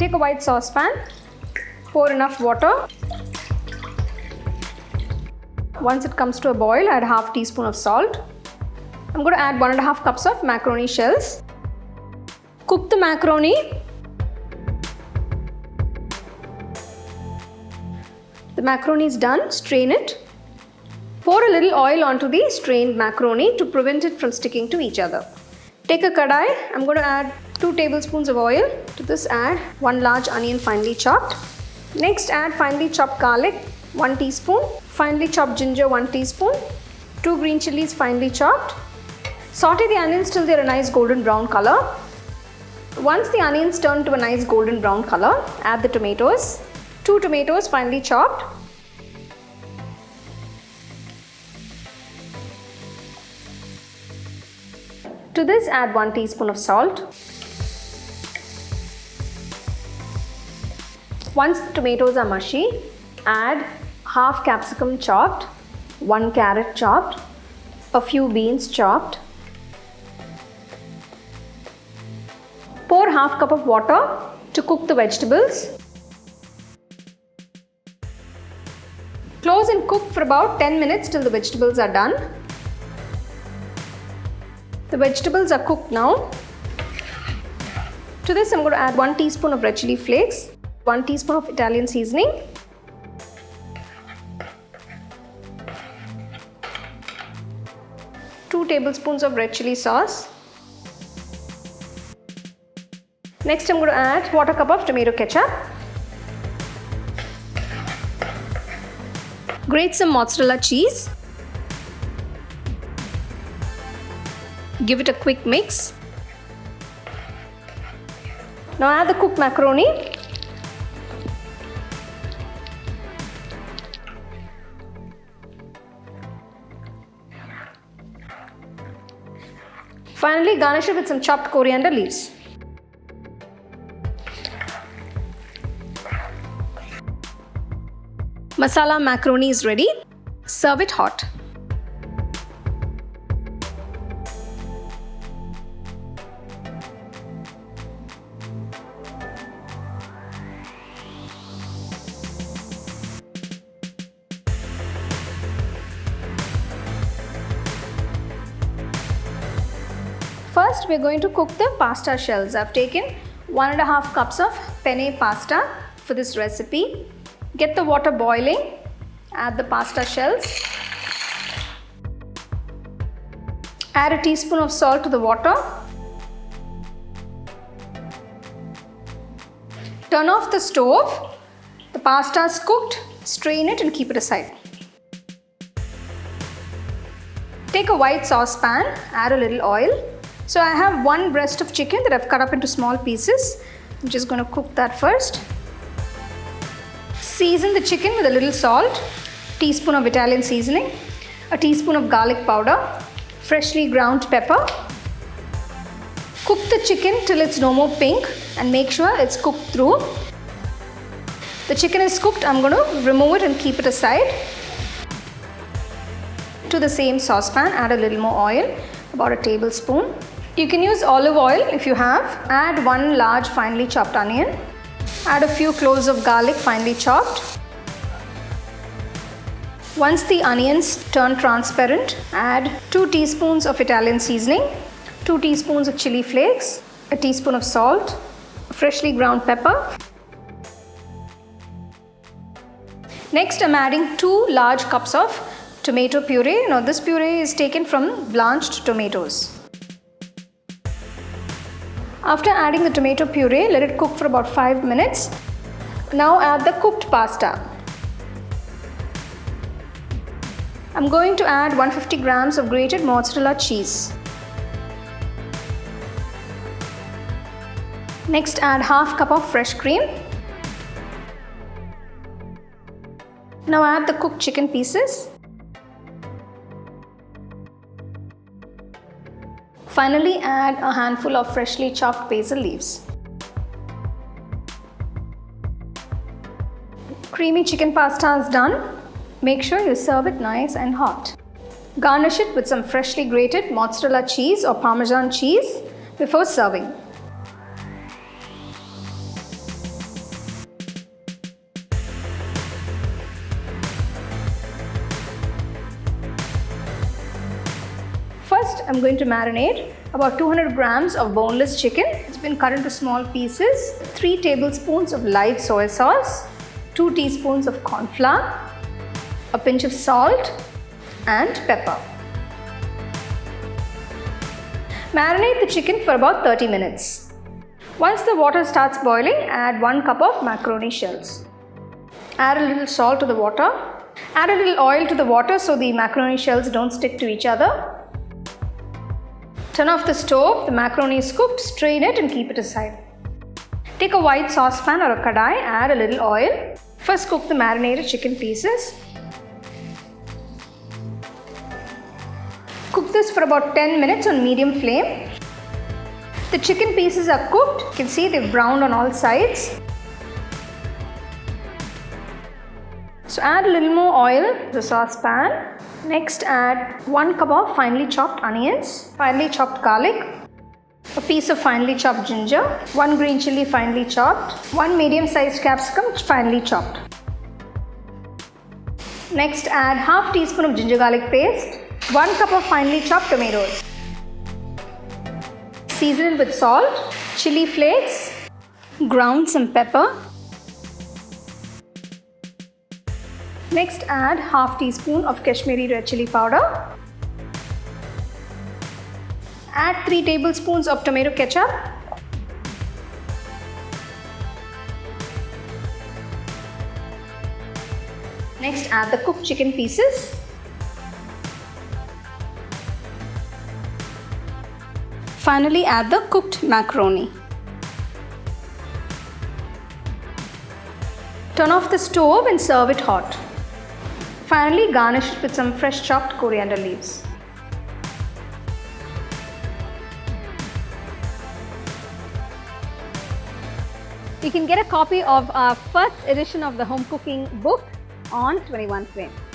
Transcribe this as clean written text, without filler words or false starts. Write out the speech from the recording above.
Take a white saucepan, pour enough water. Once it comes to a boil, add half teaspoon of salt. I'm going to add 1.5 cups of macaroni shells. Cook the macaroni. The macaroni is done, strain it. Pour a little oil onto the strained macaroni to prevent it from sticking to each other. Take a kadai. I'm going to add 2 tablespoons of oil. To this add 1 large onion finely chopped. Next add finely chopped garlic 1 teaspoon, finely chopped ginger 1 teaspoon, 2 green chilies finely chopped. Saute the onions till they're a nice golden brown color. Once the onions turn to a nice golden brown color, add the tomatoes. 2 tomatoes finely chopped. To this add 1 teaspoon of salt. Once the tomatoes are mushy, add half capsicum chopped, 1 carrot chopped, a few beans chopped. Pour half cup of water to cook the vegetables. Close and cook for about 10 minutes till the vegetables are done. The vegetables are cooked now. To this I'm going to add 1 teaspoon of red chili flakes, 1 teaspoon of Italian seasoning, two tablespoons of red chili sauce. Next I'm going to add 1/4 cup of tomato ketchup. Grate some mozzarella cheese. Give it a quick mix. Now add the cooked macaroni. Finally, garnish it with some chopped coriander leaves. Masala macaroni is ready. Serve it hot. First, we are going to cook the pasta shells. I've taken 1.5 cups of penne pasta for this recipe. Get the water boiling. Add the pasta shells. Add a teaspoon of salt to the water. Turn off the stove. The pasta is cooked. Strain it and keep it aside. Take a white saucepan. Add a little oil. So I have 1 breast of chicken that I've cut up into small pieces. I'm just going to cook that first. Season the chicken with a little salt, teaspoon of Italian seasoning, a teaspoon of garlic powder, freshly ground pepper. Cook the chicken till it's no more pink and make sure it's cooked through. The chicken is cooked. I'm going to remove it and keep it aside. To the same saucepan, add a little more oil, about a tablespoon. You can use olive oil if you have. Add 1 large finely chopped onion. Add a few cloves of garlic finely chopped. Once the onions turn transparent, add 2 teaspoons of Italian seasoning, 2 teaspoons of chili flakes, a teaspoon of salt, freshly ground pepper. Next, I'm adding 2 large cups of tomato puree. Now this puree is taken from blanched tomatoes. After adding the tomato puree, let it cook for about 5 minutes. Now add the cooked pasta. I'm going to add 150 grams of grated mozzarella cheese. Next, add half cup of fresh cream. Now add the cooked chicken pieces. Finally, add a handful of freshly chopped basil leaves. Creamy chicken pasta is done. Make sure you serve it nice and hot. Garnish it with some freshly grated mozzarella cheese or Parmesan cheese before serving. I'm going to marinate about 200 grams of boneless chicken. It's been cut into small pieces. 3 tablespoons of light soy sauce, 2 teaspoons of corn flour, a pinch of salt and pepper. Marinate the chicken for about 30 minutes. Once the water starts boiling, add 1 cup of macaroni shells. Add a little salt to the water. Add a little oil to the water so the macaroni shells don't stick to each other. Turn off the stove, the macaroni is cooked, strain it and keep it aside. Take a white saucepan or a kadai, add a little oil. First cook the marinated chicken pieces. Cook this for about 10 minutes on medium flame. The chicken pieces are cooked. You can see they've browned on all sides. So add a little more oil to the saucepan. Next add 1 cup of finely chopped onions, finely chopped garlic, a piece of finely chopped ginger, 1 green chili finely chopped, 1 medium-sized capsicum finely chopped. Next add half teaspoon of ginger garlic paste, 1 cup of finely chopped tomatoes. Season it with salt, chili flakes, ground some pepper. Next add half teaspoon of Kashmiri red chili powder. Add 3 tablespoons of tomato ketchup. Next add the cooked chicken pieces. Finally add the cooked macaroni. Turn off the stove and serve it hot. Finally garnish it with some fresh chopped coriander leaves. You can get a copy of our first edition of the home cooking book on 21 frames.